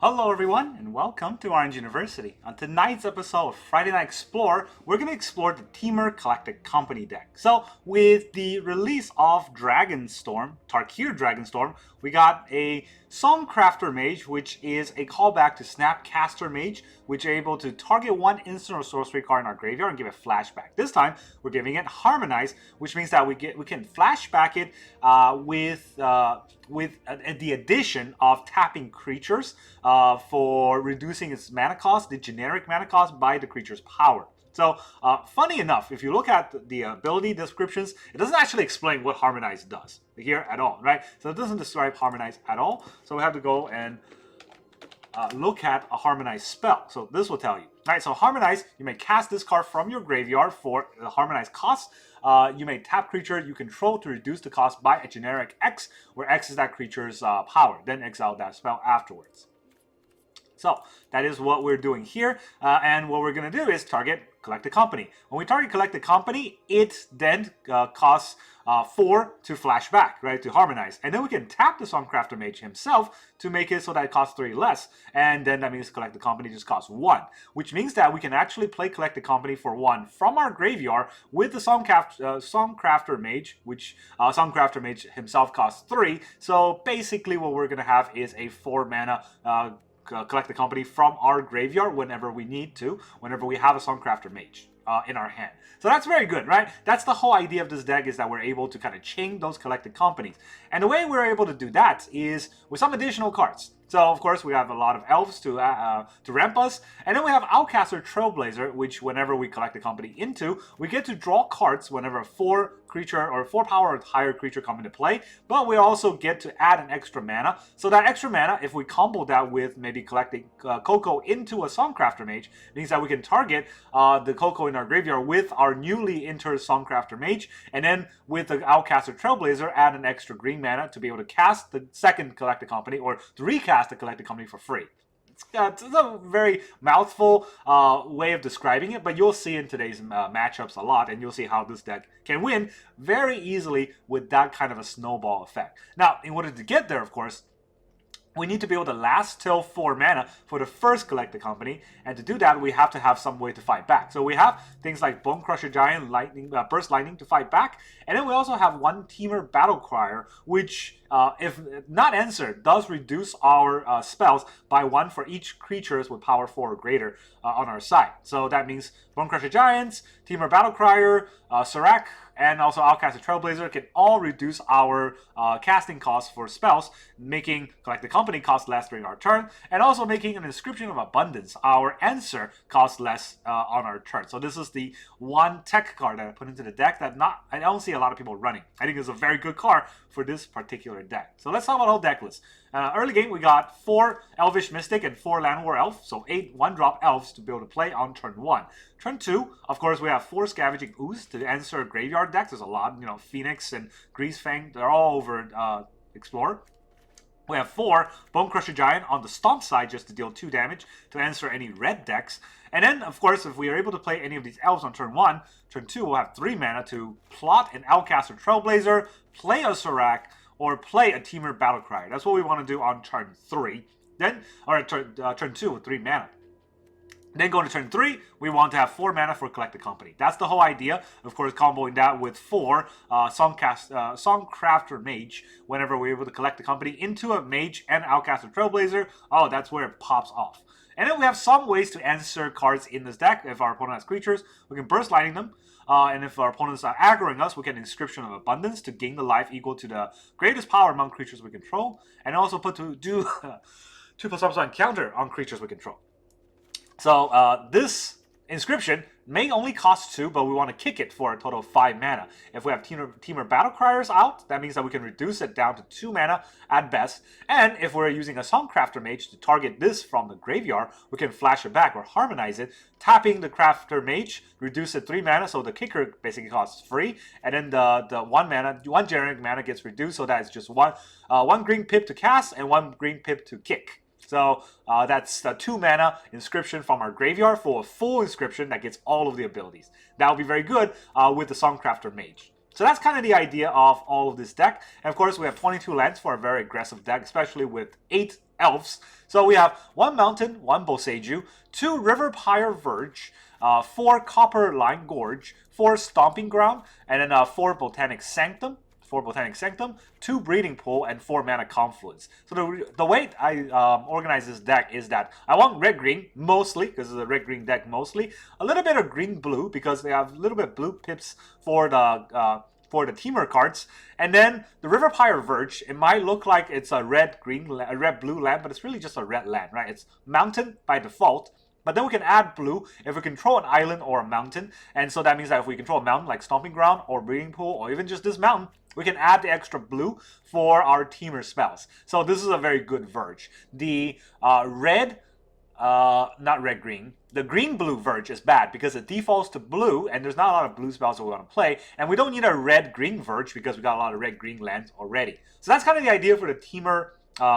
Hello everyone and welcome to Orange University. On tonight's episode of Friday Night Explore, we're going to explore the Temur Collected Company deck. So with the release of Dragonstorm, Tarkir Dragonstorm, we got a Songcrafter Mage, which is a callback to Snapcaster Mage, which are able to target one instant or sorcery card in our graveyard and give it flashback. This time, we're giving it Harmonize, which means that we can flashback it with the addition of tapping creatures for reducing its mana cost, the generic mana cost, by the creature's power. So, funny enough, if you look at the ability descriptions, it doesn't actually explain what Harmonize does here at all, right? So it doesn't describe Harmonize at all. So we have to go and look at a Harmonize spell. So this will tell you. All right, so Harmonize, you may cast this card from your graveyard for the Harmonize cost. You may tap creature you control to reduce the cost by a generic X, where X is that creature's power. Then exile that spell afterwards. So that is what we're doing here, and what we're going to do is target Collect a Company. When we target Collect a Company, it then costs 4 to flash back, right, to Harmonize. And then we can tap the Songcrafter Mage himself to make it so that it costs 3 less. And then that means Collect the Company just costs 1, which means that we can actually play Collect the Company for 1 from our graveyard with the Songcrafter Mage, which Songcrafter Mage himself costs 3. So basically what we're going to have is a 4 mana Collect the Company from our graveyard whenever we need to, whenever we have a Songcrafter Mage in our hand. So that's very good, right? That's the whole idea of this deck, is that we're able to kind of chain those collected companies. And the way we're able to do that is with some additional cards. So, of course, we have a lot of elves to ramp us. And then we have Outcaster Trailblazer, which whenever we collect the company into, we get to draw cards whenever a 4 creature or 4 power or higher creature come into play. But we also get to add an extra mana. So that extra mana, if we combo that with maybe collecting CoCo into a Songcrafter Mage, means that we can target the CoCo in our graveyard with our newly entered Songcrafter Mage. And then with the Outcaster Trailblazer, add an extra green mana to be able to cast the second Collect the Company, or to recast the Collect the Company for free. It's a very mouthful way of describing it, but you'll see in today's matchups a lot, and you'll see how this deck can win very easily with that kind of a snowball effect. Now, in order to get there, of course, we need to be able to last till 4 mana for the first Collect the Company, and to do that, we have to have some way to fight back. So we have things like Bonecrusher Giant, Burst Lightning to fight back, and then we also have one Temur Battlecryer, which, if not answered, does reduce our spells by 1 for each creatures with power 4 or greater on our side. So that means Bonecrusher Giants, Temur Battlecryer, Serac, and also Outcaster Trailblazer can all reduce our casting costs for spells, making Collect the Company cost less during our turn, and also making an Inscription of Abundance, our answer, cost less on our turn. So this is the one tech card that I put into the deck that I don't see a lot of people running. I think it's a very good card for this particular deck. So let's talk about the whole deck list. Early game, we got 4 Elvish Mystic and 4 Llanowar Elves, so 8 1-drop Elves to be able to play on turn 1. Turn 2, of course, we have 4 Scavenging Ooze to answer graveyard decks. There's a lot, Phoenix and Greasefang, they're all over Explorer. We have 4 Bonecrusher Giant on the Stomp side just to deal 2 damage to answer any red decks. And then, of course, if we are able to play any of these elves on turn 1, turn 2 we'll have 3 mana to plot an Outcaster Trailblazer, play a Serac, or play a Temur Battlecryer. That's what we want to do on turn 3. Then, or turn 2 with 3 mana. Then going to turn 3, we want to have 4 mana for Collect the Company. That's the whole idea. Of course, comboing that with 4 Songcrafter Mage. Whenever we're able to collect the company into a Mage and Outcaster Trailblazer, oh, that's where it pops off. And then we have some ways to answer cards in this deck. If our opponent has creatures, we can Burst Lightning them. And if our opponents are aggroing us, we can Inscription of Abundance to gain the life equal to the greatest power among creatures we control. And also put to do 2+1 counter on creatures we control. So this Inscription may only cost 2, but we want to kick it for a total of 5 mana. If we have Temur Battlecryers out, that means that we can reduce it down to 2 mana at best. And if we're using a Songcrafter Mage to target this from the graveyard, we can flash it back or harmonize it, tapping the Crafter Mage, reduce it 3 mana, so the kicker basically costs 3. And then the 1 generic mana gets reduced, so that is just one green pip to cast and 1 green pip to kick. So that's the 2 mana Inscription from our graveyard for a full Inscription that gets all of the abilities. That will be very good with the Songcrafter Mage. So that's kind of the idea of all of this deck. And of course, we have 22 lands for a very aggressive deck, especially with 8 elves. So we have 1 mountain, 1 Boseiju, 2 Riverpyre Verge, 4 Copperline Gorge, 4 Stomping Ground, and then 4 Botanic Sanctum, 2 Breeding Pool, and 4 Mana Confluence. So the way I organize this deck is that I want red-green, mostly, because it's a red-green deck mostly, a little bit of green-blue, because they have a little bit of blue pips for the Temur cards, and then the Riverpyre Verge, it might look like it's a red-blue land, but it's really just a red land, right? It's mountain by default, but then we can add blue if we control an island or a mountain, and so that means that if we control a mountain like Stomping Ground or Breeding Pool or even just this mountain, we can add the extra blue for our Temur spells. So this is a very good Verge. The not red-green, the green-blue Verge is bad because it defaults to blue, and there's not a lot of blue spells that we want to play, and we don't need a red-green Verge because we got a lot of red-green lands already. So that's kind of the idea for the Temur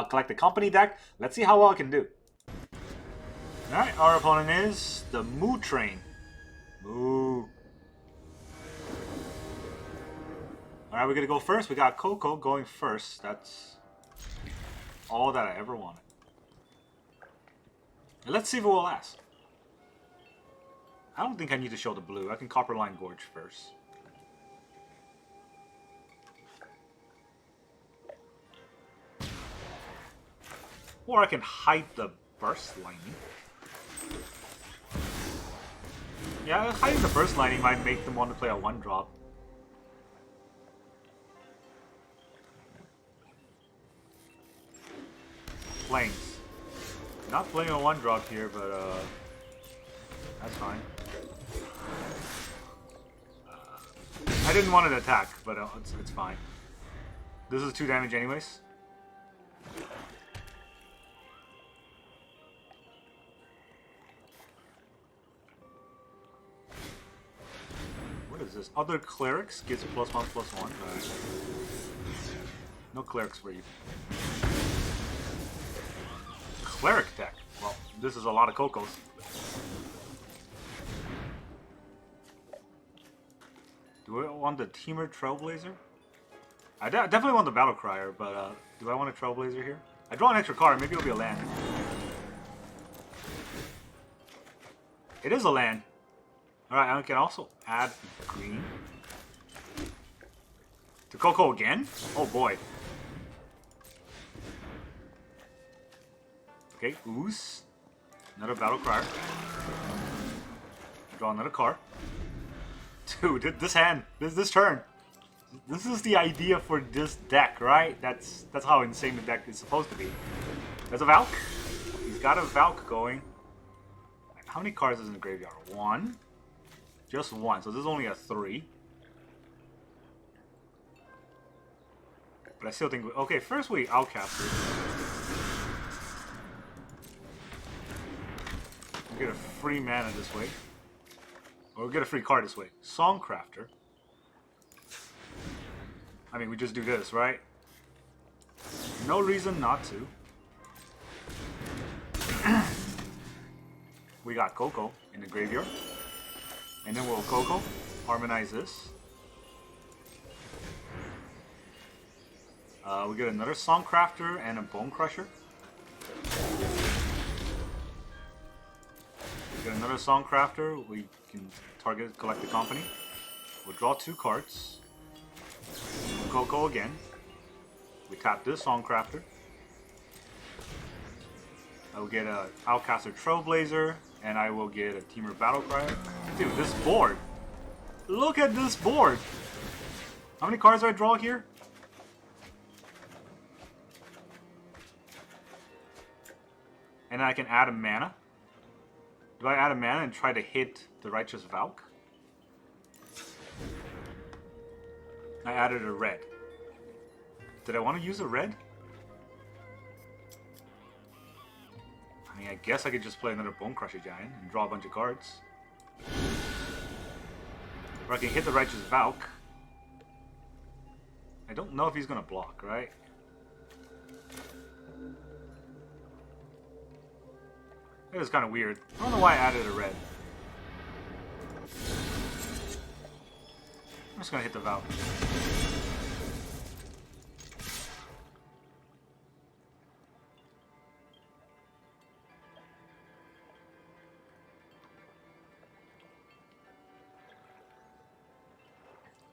Collected Company deck. Let's see how well it can do. Alright, our opponent is the Moo Train. Moo. Alright, we're gonna go first. We got CoCo going first. That's all that I ever wanted. And let's see if it will last. I don't think I need to show the blue. I can Copperline Gorge first. Or I can hide the Burst Lightning. Yeah, hiding the Burst Lightning might make them want to play a 1-drop. Plains. Not playing a 1-drop here, but that's fine. I didn't want to attack, but it's fine. This is 2 damage anyways. What is this? Other clerics gives a +1/+1. Right. No clerics for you. Cleric deck. Well, this is a lot of CoCos. Do I want the Temur Trailblazer? I definitely want the Battle Crier, but do I want a Trailblazer here? I draw an extra card. Maybe it'll be a land. It is a land. Alright, I can also add green. To CoCo again? Oh boy. Okay, Ooze. Another Battle Crier. Draw another card. Dude, this hand, this turn. This is the idea for this deck, right? That's how insane the deck is supposed to be. There's a Valk. He's got a Valk going. How many cards is in the graveyard? 1. Just 1, so this is only a 3. But I still think... Okay, first we Outcast it. We get a free mana this way. Or we get a free card this way. Songcrafter. I mean, we just do this, right? No reason not to. We got CoCo in the graveyard. And then we'll CoCo, harmonize this. We get another Songcrafter and a Bonecrusher. We get another Songcrafter. We can target Collected Company. We'll draw 2 cards. We'll CoCo again. We tap this Songcrafter. I will get a Outcaster Trailblazer, and I will get a Temur Battle Crier. Dude, this board! Look at this board! How many cards do I draw here? And I can add a mana. Do I add a mana and try to hit the Righteous Valk? I added a red. Did I want to use a red? I mean, I guess I could just play another Bonecrusher Giant and draw a bunch of cards. Or I can hit the Righteous Valk. I don't know if he's gonna block, right? It was kind of weird. I don't know why I added a red. I'm just gonna hit the Valve.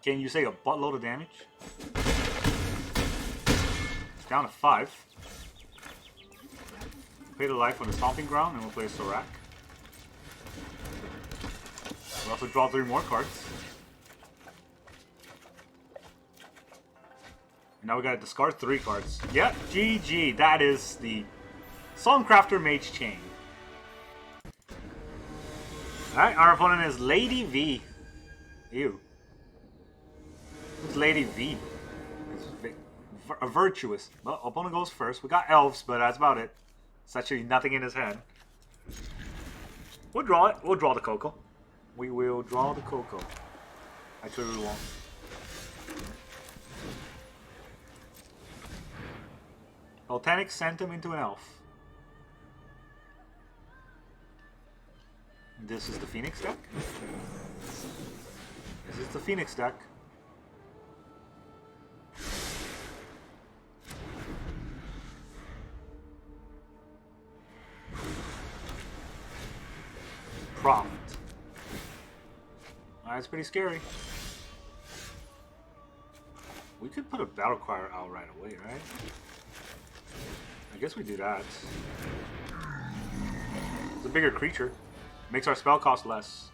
Can you say a buttload of damage? It's down to 5. Pay the life on the Stomping Ground, and we'll play a Sorak. We'll also draw 3 more cards. And now we gotta discard 3 cards. Yep, GG. That is the Songcrafter Mage chain. Alright, our opponent is Lady V. Ew. Who's Lady V? A virtuous. Well, opponent goes first. We got elves, but that's about it. It's actually nothing in his hand. We'll draw it. We'll draw the CoCo. We will draw the CoCo. Actually, we won't. Botanical Sanctum into an elf. This is the Phoenix deck. This is the Phoenix deck. Prompt. That's pretty scary. We could put a Battlecry out right away, right? I guess we do that. It's a bigger creature. Makes our spell cost less.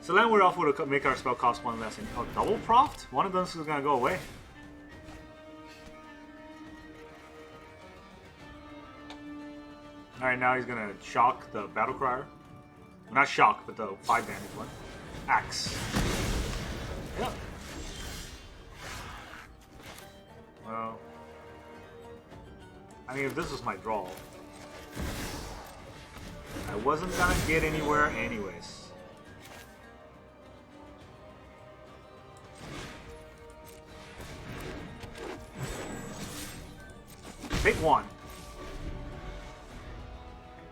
So Llanowar Elf would make our spell cost 1 less. And, oh, double Proft? One of them is going to go away. Alright, now he's going to shock the Battlecry. Well, not shock, but the 5 damage one. Axe. Yep. Well, I mean, if this was my draw, I wasn't going to get anywhere anyways. Take 1.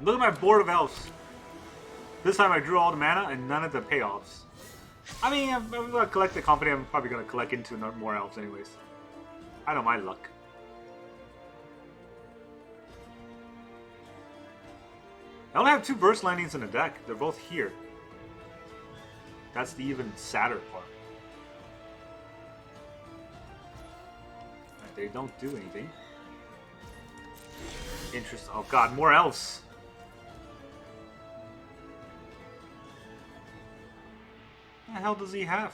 Look at my board of elves. This time I drew all the mana and none of the payoffs. I mean, if I'm going to collect the company, I'm probably going to collect into more elves anyways. I know my luck. I only have 2 burst landings in the deck. They're both here. That's the even sadder part. They don't do anything. Interest. Oh god, more elves. What the hell does he have?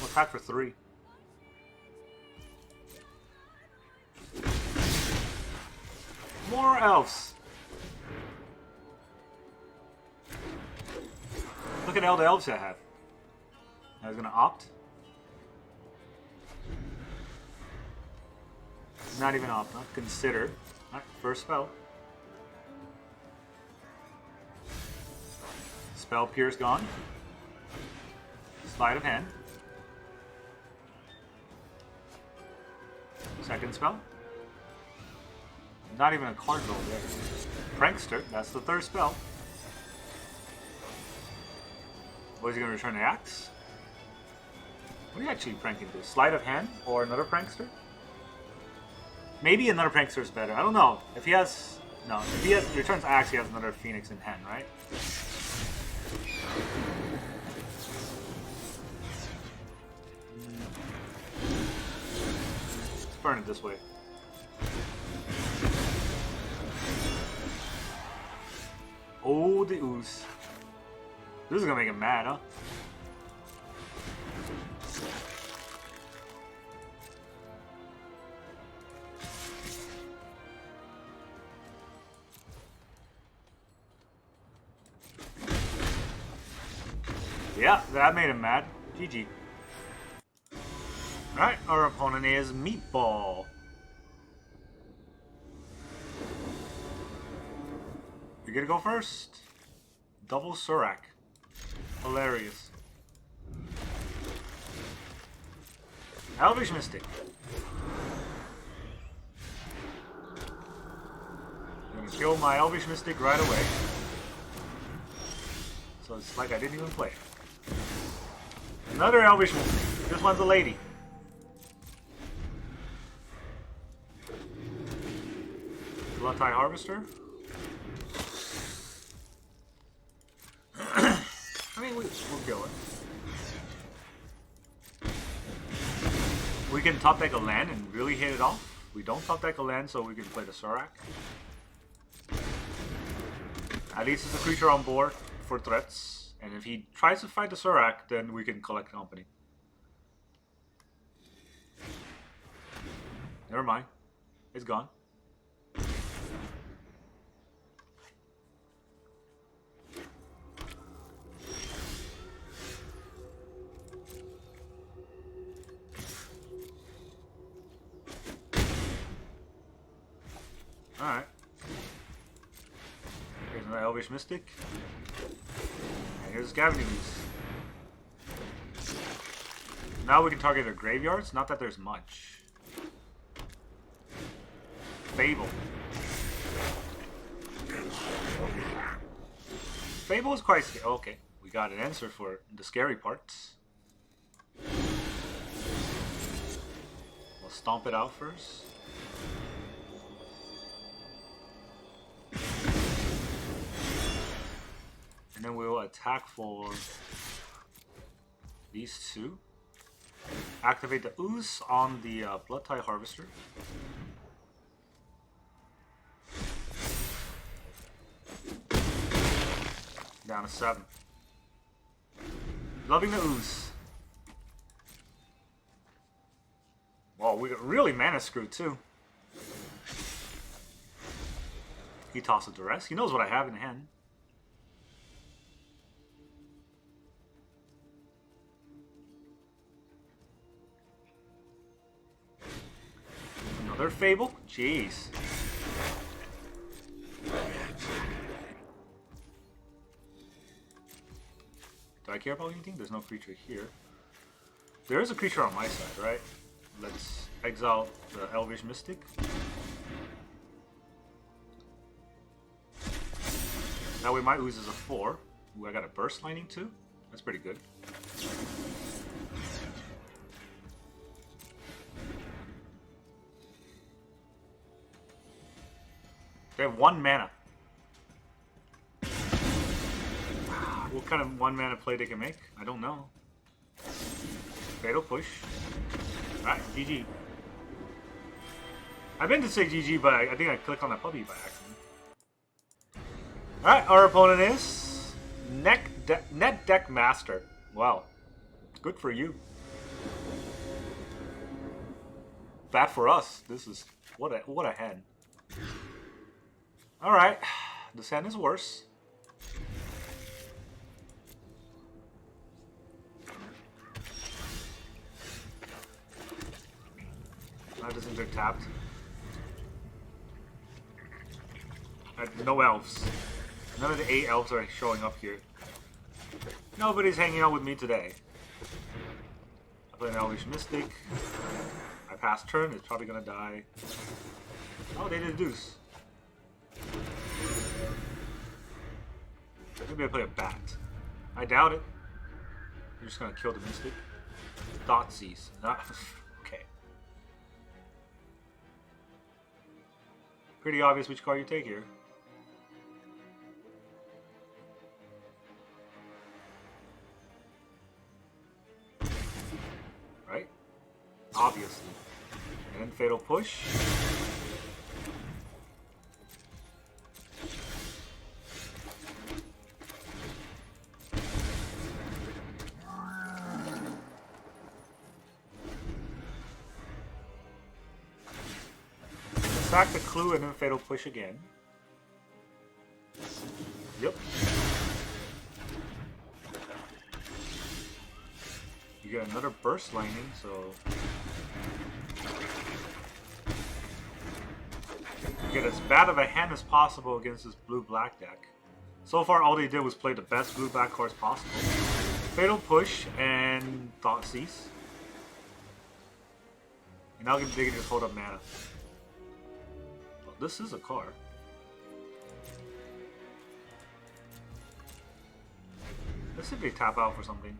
We'll attack for 3. More elves. Look at all the elves I have. I was gonna opt. Not even opt, not consider. Alright, first spell. Spell Pierce gone. Sleight of hand. Second spell. Not even a card roll there. Prankster, that's the 3rd spell. What is he going to return the axe? What are you actually pranking to? Sleight of hand or another prankster? Maybe another prankster is better. I don't know. If he has... No, if he has returns axe, he has another phoenix in hand, right? Let's burn it this way. Oh, the ooze. This is gonna make him mad, huh? Yeah, that made him mad. GG. Alright, our opponent is Meatball. You're gonna go first. Double Sorak. Hilarious. Elvish Mystic. I'm gonna kill my Elvish Mystic right away. So it's like I didn't even play. Another Elvish Mystic. This one's a lady. Bloodtide Harvester. I mean, we'll kill it. We can top deck a land and really hit it off. We don't top deck a land, so we can play the Surak. At least it's a creature on board for threats. And if he tries to fight the Surak, then we can collect company. Never mind. It's gone. Alright. Here's another Elvish Mystic. And here's a Scavenging Ooze. Now we can target their graveyards. Not that there's much. Fable. Fable is quite scary. Okay, we got an answer for the scary parts. We'll stomp it out first. And then we'll attack for these two. Activate the Ooze on the Bloodtide Harvester. Down to 7. Loving the Ooze. Well, we got really mana screwed too. He tosses Duress. He knows what I have in hand. Another Fable? Jeez. Do I care about anything? There's no creature here. There is a creature on my side, right? Let's exile the Elvish Mystic. Now we might lose as a 4. Ooh, I got a Burst Lightning too. That's pretty good. They have 1 mana. What kind of 1 mana play they can make? I don't know. Fatal Push. Alright, GG. I meant to say GG, but I think I clicked on that puppy by accident. Alright, our opponent is Net Deck Master. Wow. Good for you. Bad for us. This is what a hand. Alright. This hand is worse. Now doesn't get tapped. No elves. None of the 8 elves are showing up here. Nobody's hanging out with me today. I play an Elvish Mystic. I pass turn, it's probably gonna die. Oh, they did a deuce. Maybe I play a bat. I doubt it. You're just gonna kill the Mystic. Thoughtseize. Okay. Pretty obvious which card you take here. Right? Obviously. And then Fatal Push. Sack the Clue and then Fatal Push again. Yep. You get another Burst Lightning, so... you get as bad of a hand as possible against this blue-black deck. So far, all they did was play the best blue-black cards possible. Fatal Push and Thoughtseize. And now they can just hold up mana. Oh, this is a card. Let's see if they tap out for something.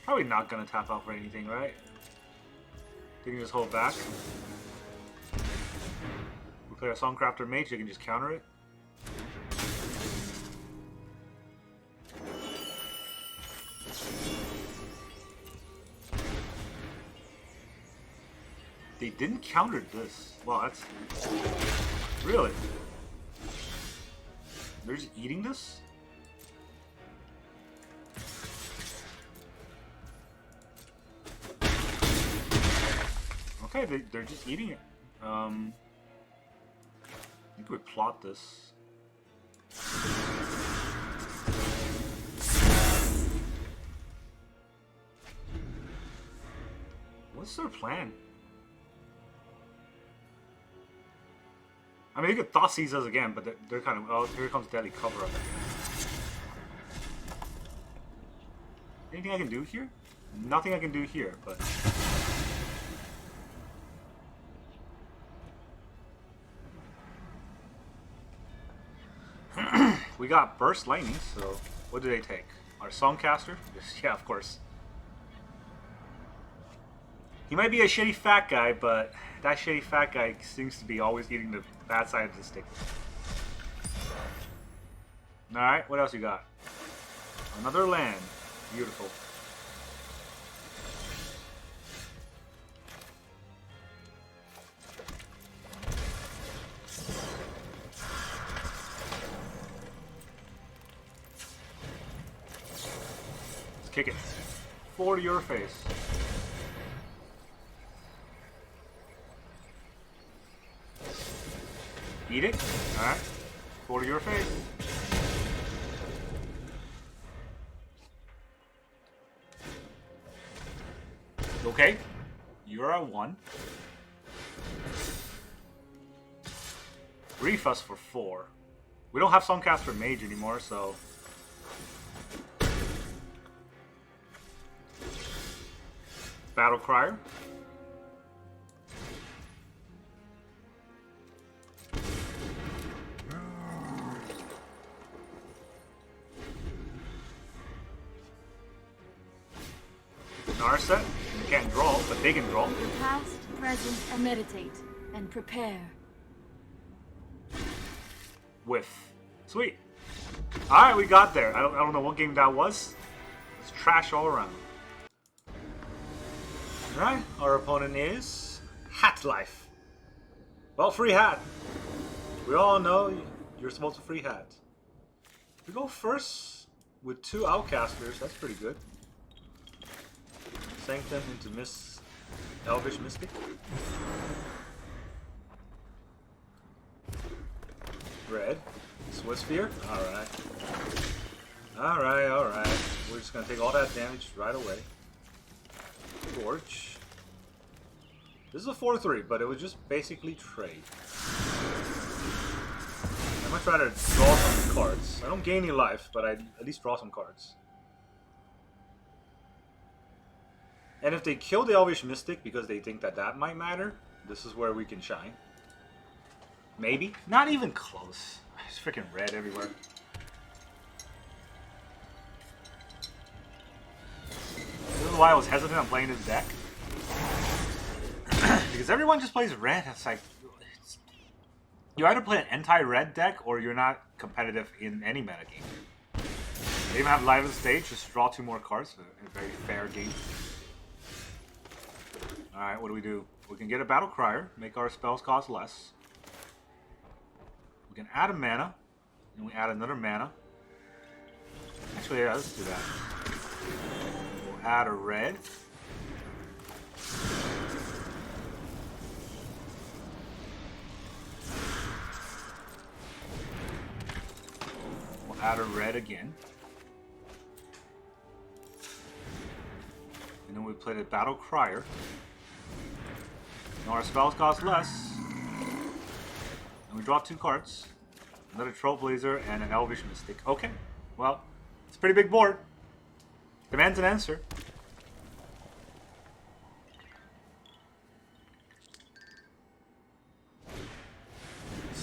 Probably not gonna tap out for anything, right? They can just hold back. We play a Songcrafter Mage, they can just counter it. They didn't counter this. Wow, that's... Really? They're just eating this? Okay, they're just eating it. I think we plot this. What's their plan? I mean, they could Thoughtseize us again, but they're kind of... Oh, here comes Deadly Cover Up. Anything I can do here? Nothing I can do here, but... We got Burst Lightning, so what do they take? Our Songcaster? Yeah, of course. He might be a shitty fat guy, but that shitty fat guy seems to be always eating the bad side of the stick. Alright, what else you got? Another land. Beautiful. Let's kick it. For your face. Eat it. Alright. For your face. Okay. You're at 1. Reef us for 4. We don't have Songcaster Mage anymore, so... Battle Crier. Narset. You can't draw, but they can draw. Past, present, and meditate, and prepare. Whiff. Sweet. Alright, we got there. I don't know what game that was. It's trash all around. Alright, our opponent is HatLife. Well, free hat. We all know you're supposed to free hat. We go first with 2 Outcasters. That's pretty good. Sanctum into Elvish Mystic. Red. Swiftspear. Alright. Alright. We're just gonna take all that damage right away. Gorge. This is a 4-3, but it was just basically trade. I much rather draw some cards. I don't gain any life, but I at least draw some cards. And if they kill the Elvish Mystic because they think that that might matter, this is where we can shine. Maybe. Not even close. It's freaking red everywhere. This is why I was hesitant on playing this deck. Because everyone just plays red. It's like... You either play an anti-red deck or you're not competitive in any metagame. They even have live on stage, just draw 2 more cards. A very fair game. Alright, what do? We can get a Battle Crier, make our spells cost less. We can add a mana, and we add another mana. Actually, yeah, let's do that. We'll add a red. We'll add a red again. And then we play the Battle Crier. Now our spells cost less. And we draw 2 cards. Another Trailblazer and an Elvish Mystic. Okay. Well, it's a pretty big board. Demands an answer.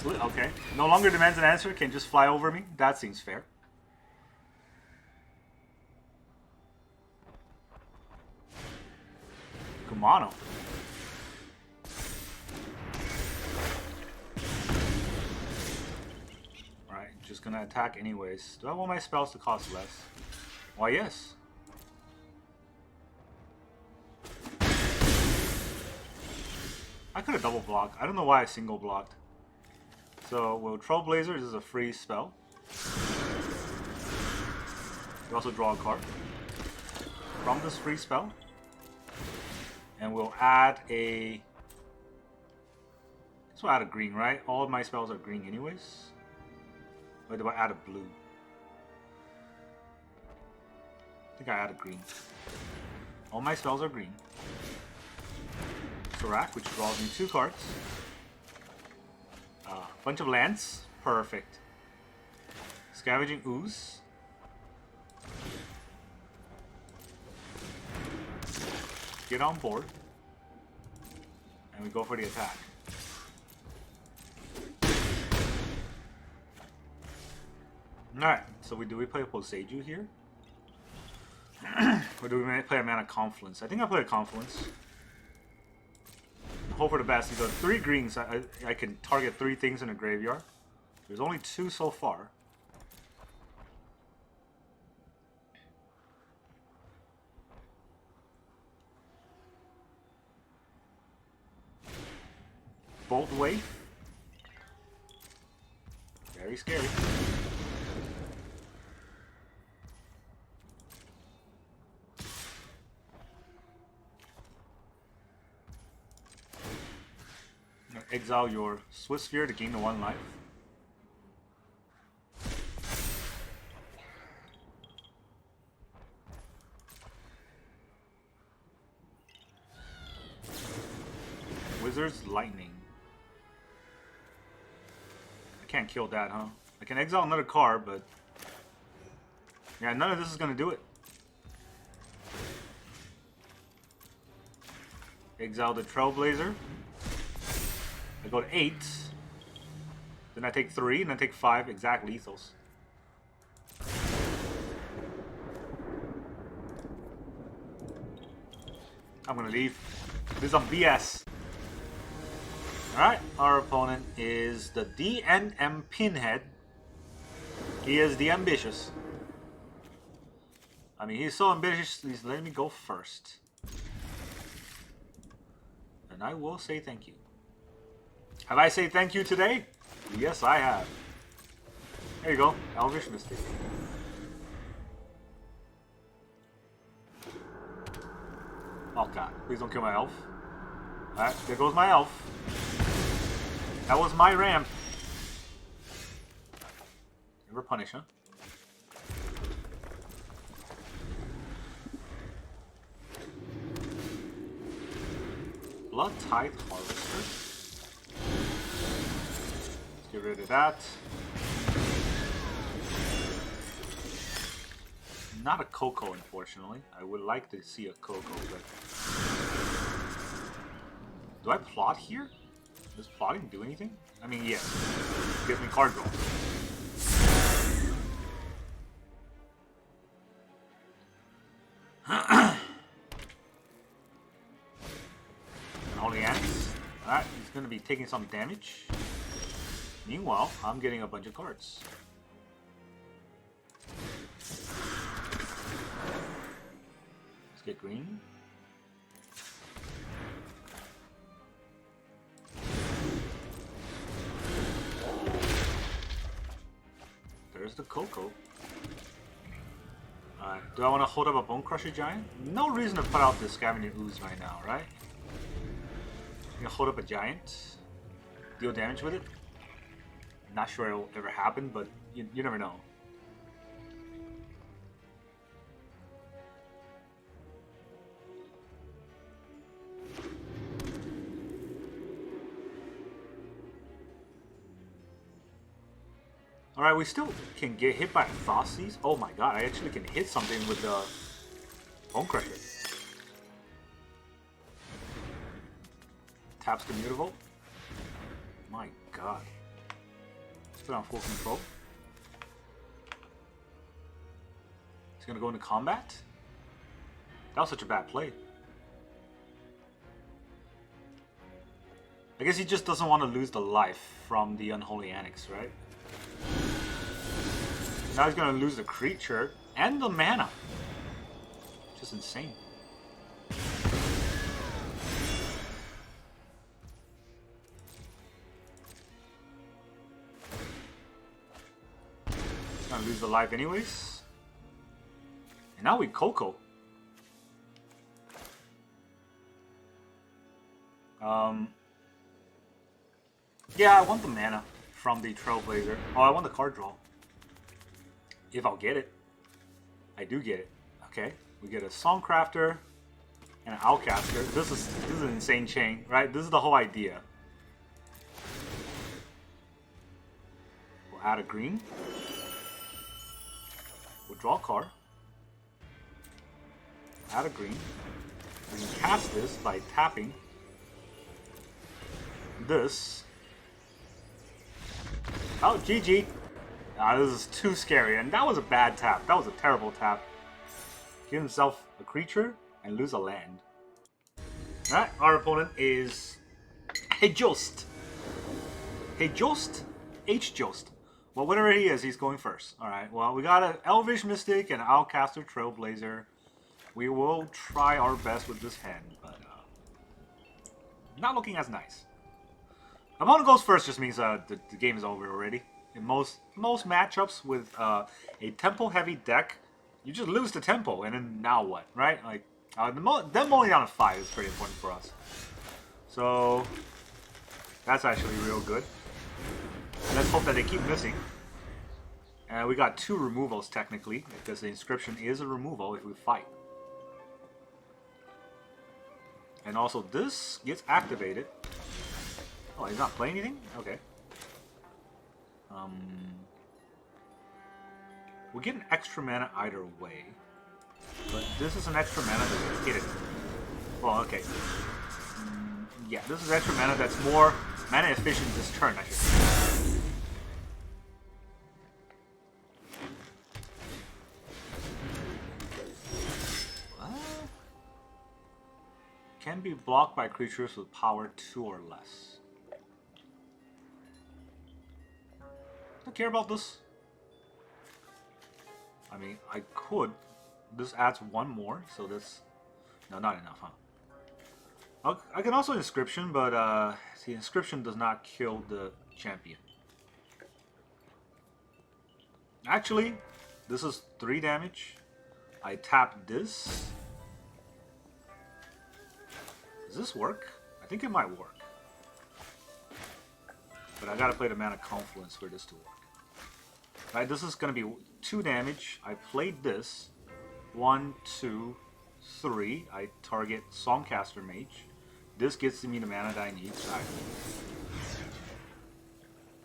Okay. No longer demands an answer. Can just fly over me. That seems fair. Kumano. Alright, just gonna attack anyways. Do I want my spells to cost less? Why, yes. I could have double blocked. I don't know why I single blocked. So, well, Trailblazer, this is a free spell. You also draw a card from this free spell. And we'll add a... This will add a green, right? All of my spells are green anyways. Or do I add a blue? I think I add a green. All my spells are green. Sorak, which draws me 2 cards. Bunch of lands. Perfect. Scavenging Ooze. Get on board. And we go for the attack. Alright, so do we play a Boseiju here? Or do we play a Mana Confluence? I think I play a Confluence. Hope for the best. You got 3 greens. I can target 3 things in a graveyard. There's only 2 so far. Bolt Wave. Very scary. Exile your Swiss Sphere to gain the 1 life. Wizard's Lightning. I can't kill that, huh? I can exile another card, but... Yeah, none of this is going to do it. Exile the Trailblazer. I go to 8. Then I take 3, and then take 5 exact lethals. I'm gonna leave. This is some BS. Alright, our opponent is the DNM Pinhead. He is the ambitious. I mean, he's so ambitious, he's letting me go first. And I will say thank you. Have I said thank you today? Yes, I have. There you go, Elvish Mystic. Oh god, please don't kill my elf. Alright, there goes my elf. That was my ramp. Never punish, huh? Blood Tithe Harvester. Let's get rid of that. Not a CoCo, unfortunately. I would like to see a CoCo, but... Do I plot here? Does plotting do anything? I mean, yes. It gives me card draw. Holy Ants. Alright, he's going to be taking some damage. Meanwhile, I'm getting a bunch of cards. Let's get green. There's the CoCo. Alright, do I want to hold up a Bonecrusher Giant? No reason to put out this Scavenging Ooze right now, right? I'm gonna hold up a Giant, deal damage with it. Not sure it'll ever happen, but you never know. Alright, we still can get hit by Thoughtseize. Oh my god, I actually can hit something with the Bonecrusher. Taps the Mutable. My god. Let's put on full control. He's gonna go into combat? That was such a bad play. I guess he just doesn't want to lose the life from the Unholy Annex, right? Now he's gonna lose the creature and the mana. Just insane. He's gonna lose the life anyways. And now we CoCo. Yeah, I want the mana from the Trailblazer. Oh, I want the card draw. If I'll get it. I do get it. Okay. We get a Songcrafter and an Outcaster. This is an insane chain, right? This is the whole idea. We'll add a green. We'll draw a card. Add a green. We can cast this by tapping this. Oh, GG. This is too scary, and that was a bad tap. That was a terrible tap. Give himself a creature and lose a land. Alright, our opponent is Hjost. Hjost? Well, whatever he is, he's going first. Alright, well, we got an Elvish Mystic and Outcaster Trailblazer. We will try our best with this hand, but not looking as nice. Opponent goes first just means the game is over already. In most matchups with a tempo-heavy deck, you just lose the tempo, and then now what, right? Like them only down to 5 is pretty important for us. So that's actually real good. Let's hope that they keep missing. And we got 2 removals technically, because the Inscription is a removal if we fight. And also this gets activated. Oh, he's not playing anything? Okay. We get an extra mana either way. But this is an extra mana that we get it. Well, okay. Yeah, this is extra mana that's more mana efficient this turn, I should say. What? Can be blocked by creatures with power 2 or less. Don't care about this. I mean, I could. This adds 1 more, so this... No, not enough, huh? I can also Inscription, but the Inscription does not kill the champion. Actually, this is 3 damage. I tap this. Does this work? I think it might work. But I gotta play the Mana Confluence for this to work. Right, this is gonna be 2 damage. I played this. 1, 2, 3. I target Songcraster Mage. This gets me the mana that I need. So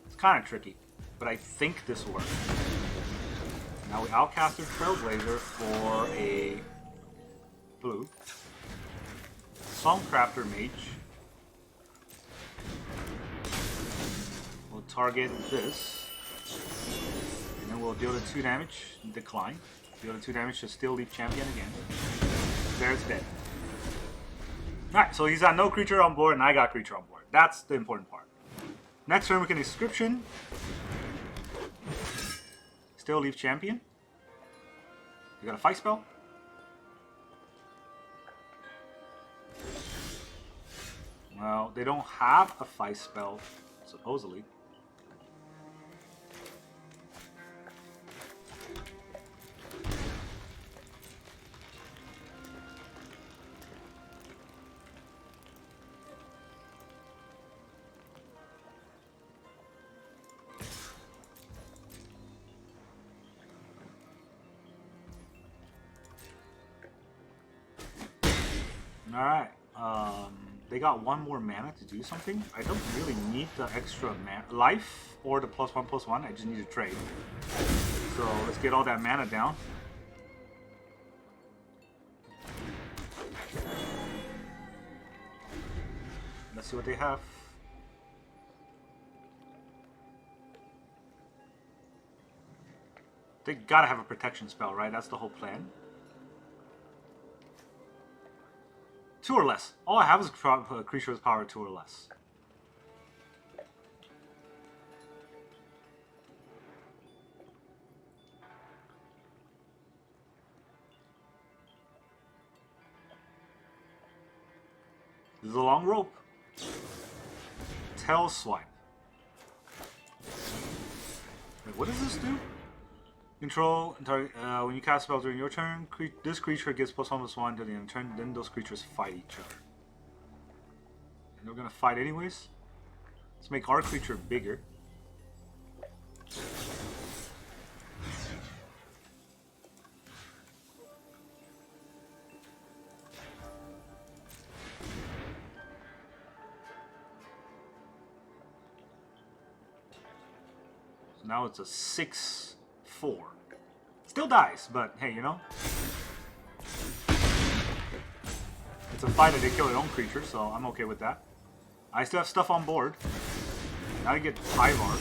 it's kind of tricky, but I think this works. Now we Outcaster Trailblazer for a blue. Songcrafter Mage. We'll target this. And then we'll deal the 2 damage, decline. Deal the 2 damage to still leave champion again. There it's dead. Alright, so he's got no creature on board and I got creature on board. That's the important part. Next turn we can Inscription. Still leave champion. You got a fight spell? Well, they don't have a fight spell, supposedly. Alright, they got 1 more mana to do something. I don't really need the extra life or the +1/+1, I just need to trade. So let's get all that mana down. Let's see what they have. They gotta have a protection spell, right? That's the whole plan. 2 or less. All I have is a creature with power 2 or less. This is a long rope. Tail swipe. Wait, what does this do? Control, when you cast spells during your turn, this creature gets +1/+1 to the end of the turn, then those creatures fight each other. And they're gonna fight anyways. Let's make our creature bigger. So now it's a 6/4. Still dies, but hey, you know. It's a fight that they kill their own creature, so I'm okay with that. I still have stuff on board. Now I get Tyvar.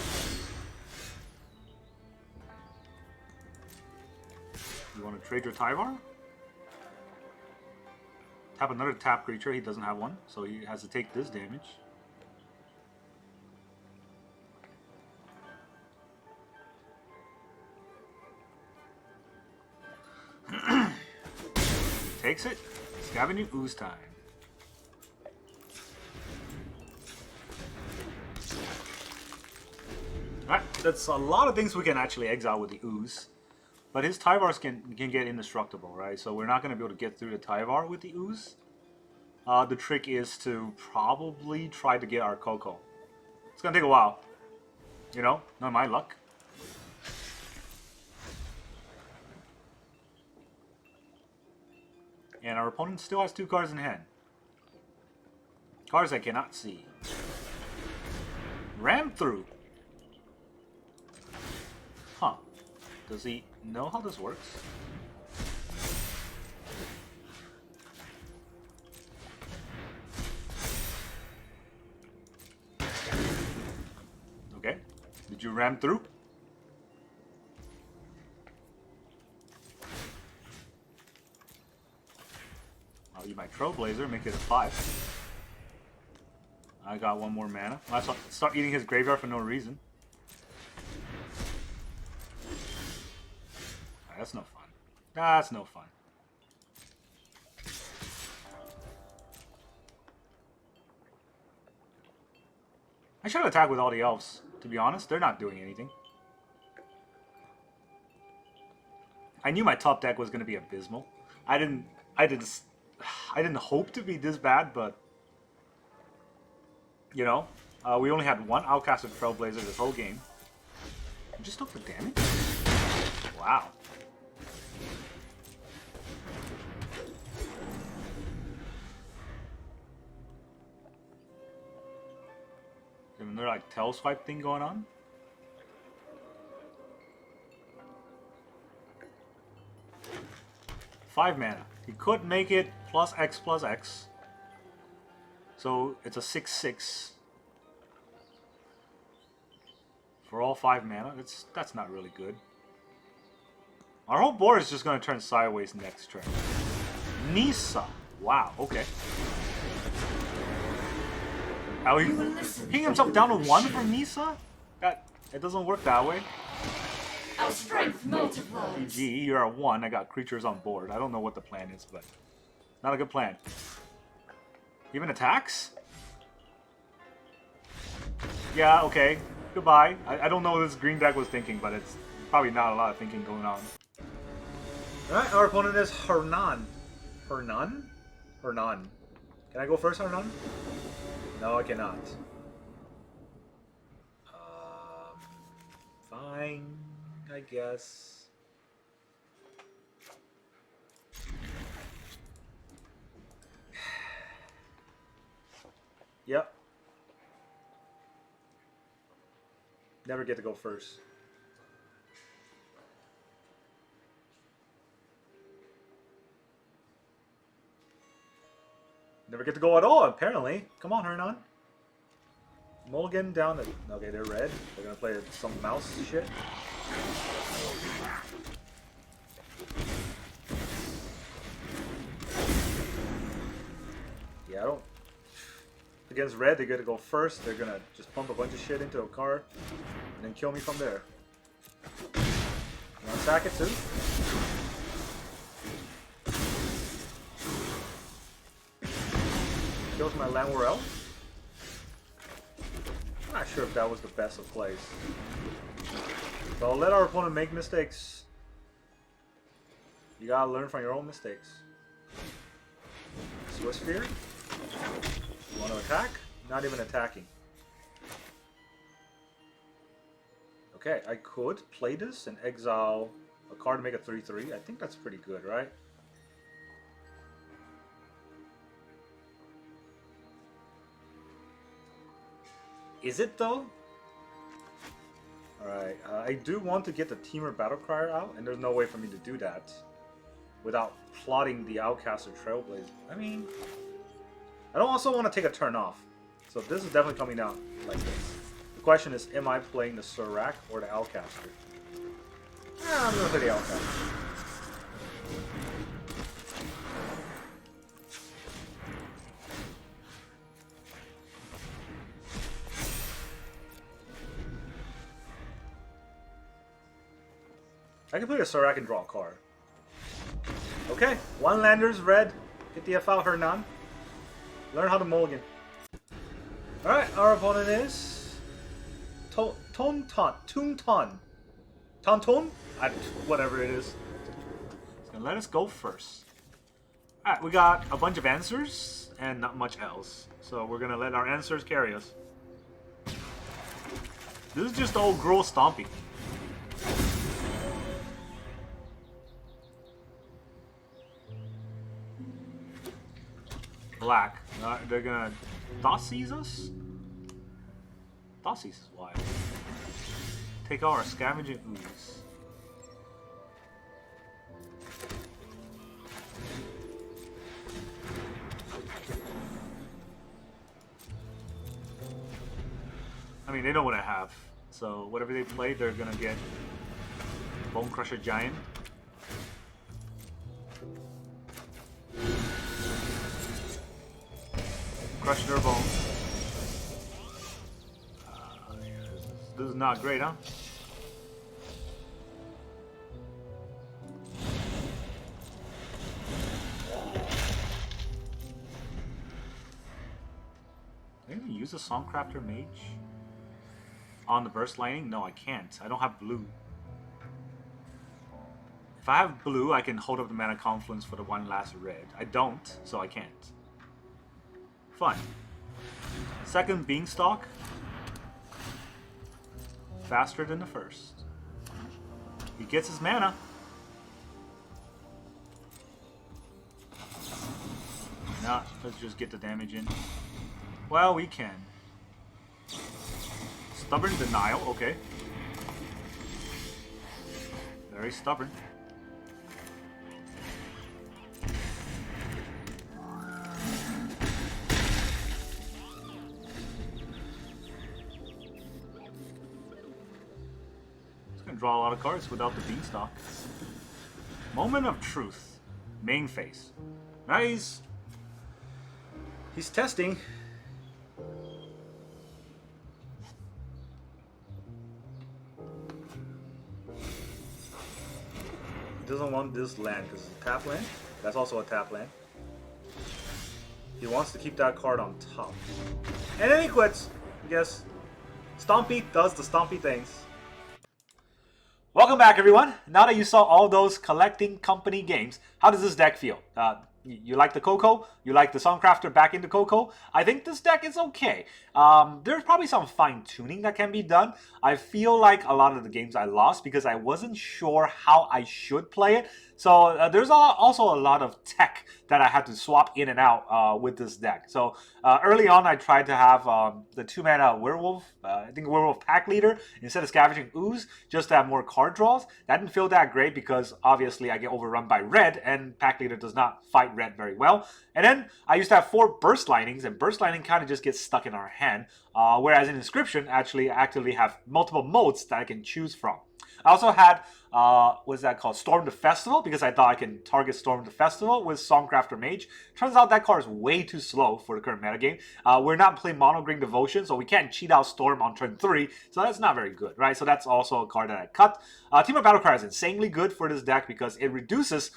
You want to trade your Tyvar? Tap another tap creature. He doesn't have one, so he has to take this damage. Takes it. Scavenging Ooze time. Alright, that's a lot of things we can actually exile with the Ooze. But his Tyvars can get indestructible, right? So we're not going to be able to get through the Tyvar with the Ooze. The trick is to probably try to get our CoCo. It's going to take a while. You know, not my luck. And our opponent still has 2 cards in hand. Cards I cannot see. Ram through. Huh. Does he know how this works? Okay. Did you ram through? I'll use my Trailblazer, make it a 5. I got 1 more mana. I'll start eating his graveyard for no reason. That's no fun. That's no fun. I should attack with all the elves, to be honest. They're not doing anything. I knew my top deck was going to be abysmal. I didn't hope to be this bad, but you know, we only had 1 Outcaster Trailblazer this whole game. You just took the damage? Wow. Is there like tail swipe thing going on? Five mana. He could make it +X/+X. So it's a 6/6 for all 5 mana. That's not really good. Our whole board is just going to turn sideways next turn. Nissa. Wow. Okay. How he ping himself down to 1 from Nissa? It doesn't work that way. Our strength multiplies. GG, you're at 1. I got creatures on board. I don't know what the plan is, but not a good plan. Even attacks? Yeah, okay. Goodbye. I don't know what this green deck was thinking, but it's probably not a lot of thinking going on. Alright, our opponent is Hernan. Hernan? Hernan. Can I go first, Hernan? No, I cannot. Fine, I guess. Yep. Never get to go first. Never never get to go at all, apparently. Come on, Hernan. Mulligan down the... Okay, they're red. They're gonna play some mouse shit. Yeah, I don't... Against red, they're gonna go first. They're gonna just pump a bunch of shit into a card and then kill me from there. You wanna attack it too? Kills my Llanowar Elves. I'm not sure if that was the best of plays. So let our opponent make mistakes. You gotta learn from your own mistakes. Swiss Sphere. You want to attack? Not even attacking. Okay, I could play this and exile a card to make a 3/3. I think that's pretty good, right? Is it though? Alright, I do want to get the Temur Battlecryer out, and there's no way for me to do that without plotting the Outcaster Trailblazer. I mean, I don't also want to take a turn off, so this is definitely coming out like this. The question is, am I playing the Surak or the Outcaster? I'm going to play the Outcaster. I can play a Surak and draw a card. Okay, one lander's red. Get the F out, Hernan. Learn how to mulligan. Alright, our opponent is... Tontoon. Tontoon? Whatever it is. It's gonna let us go first. Alright, we got a bunch of answers and not much else. So we're gonna let our answers carry us. This is just old girl stomping. Black. They're gonna Dossies us? Dossies is wild. Take out our Scavenging Ooze. I mean, they know what I have. So whatever they play, they're gonna get Bonecrusher Giant. Crush their bone. Yeah, this is not great, huh? Can I even use a Songcrafter Mage? On the Burst Lightning? No, I can't. I don't have blue. If I have blue, I can hold up the Mana Confluence for the one last red. I don't, so I can't. Fun. Second Beanstalk. Faster than the first. He gets his mana. Now, let's just get the damage in. Well, we can. Stubborn Denial, okay. Very stubborn. Draw a lot of cards without the Beanstalk. Moment of Truth. Main phase. Nice. He's testing. He doesn't want this land because it's a tap land. That's also a tap land. He wants to keep that card on top. And then he quits. I guess Stompy does the Stompy things. Welcome back, everyone. Now that you saw all those collecting company games, how does this deck feel? You like the CoCo? You like the Songcrafter back into CoCo? I think this deck is okay. There's probably some fine-tuning that can be done. I feel like a lot of the games I lost because I wasn't sure how I should play it. So there's also a lot of tech that I had to swap in and out with this deck. So early on, I tried to have the 2-mana Werewolf, I think Werewolf Pack Leader, instead of Scavenging Ooze, just to have more card draws. That didn't feel that great because obviously I get overrun by red, and Pack Leader does not fight red very well. And then I used to have 4 Burst Lightnings, and Burst Lightning kind of just gets stuck in our hand, whereas in Inscription, actually, I actively have multiple modes that I can choose from. I also had, what's that called? Storm the Festival, because I thought I can target Storm the Festival with Songcrafter Mage. Turns out that card is way too slow for the current metagame. We're not playing Mono Green Devotion, so we can't cheat out Storm on turn 3, so that's not very good, right? So that's also a card that I cut. Temur Battlecry is insanely good for this deck because it reduces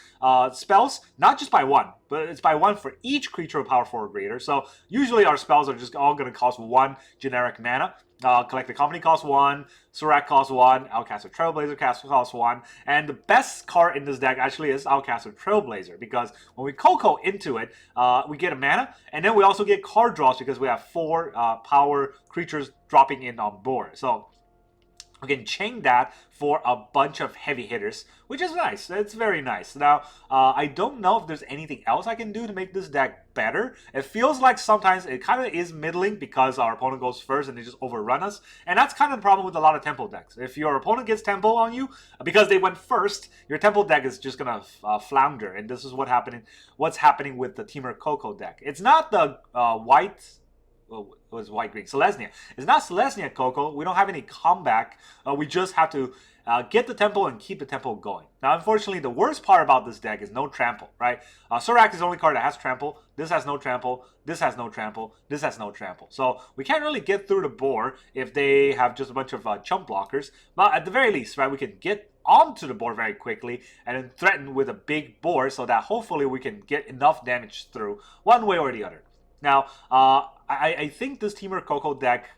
spells, not just by 1, but it's by 1 for each creature of power 4 or greater. So usually our spells are just all going to cost 1 generic mana. Collected Company costs 1, Surak costs 1, Outcaster Trailblazer costs 1, and the best card in this deck actually is Outcaster Trailblazer, because when we CoCo into it, we get a mana, and then we also get card draws because we have 4 power creatures dropping in on board. So we can chain that for a bunch of heavy hitters, which is nice. It's very nice. Now, I don't know if there's anything else I can do to make this deck better. It feels like sometimes it kind of is middling because our opponent goes first and they just overrun us. And that's kind of the problem with a lot of Tempo decks. If your opponent gets Tempo on you, because they went first, your Tempo deck is just going to flounder. And this is what's happening with the Temur CoCo deck. It's not the white... Well, it was white-green. Selesnya. It's not Selesnya, CoCo. We don't have any comeback. We just have to get the tempo and keep the tempo going. Now, unfortunately, the worst part about this deck is no trample, right? Surak is the only card that has trample. This has no trample. This has no trample. This has no trample. So we can't really get through the board if they have just a bunch of chump blockers. But at the very least, right, we can get onto the board very quickly and then threaten with a big board so that hopefully we can get enough damage through one way or the other. Now, I think this Temur CoCo deck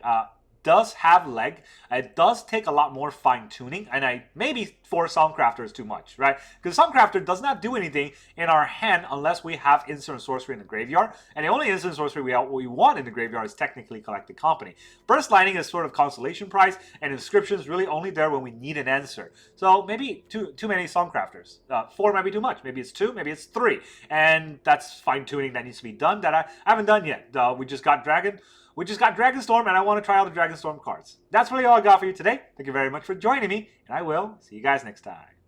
does have leg. It does take a lot more fine-tuning, and maybe 4 Songcrafter is too much, right? Because Songcrafter does not do anything in our hand unless we have instant sorcery in the graveyard, and the only instant sorcery we want in the graveyard is technically Collected Company. Burst Lightning is sort of consolation prize, and Inscription is really only there when we need an answer. So maybe too many Songcrafters. 4 might be too much. Maybe it's 2, maybe it's 3, and that's fine-tuning that needs to be done that I haven't done yet. We just got Dragonstorm, and I want to try out the Dragonstorm cards. That's really all I got for you today. Thank you very much for joining me, and I will see you guys next time.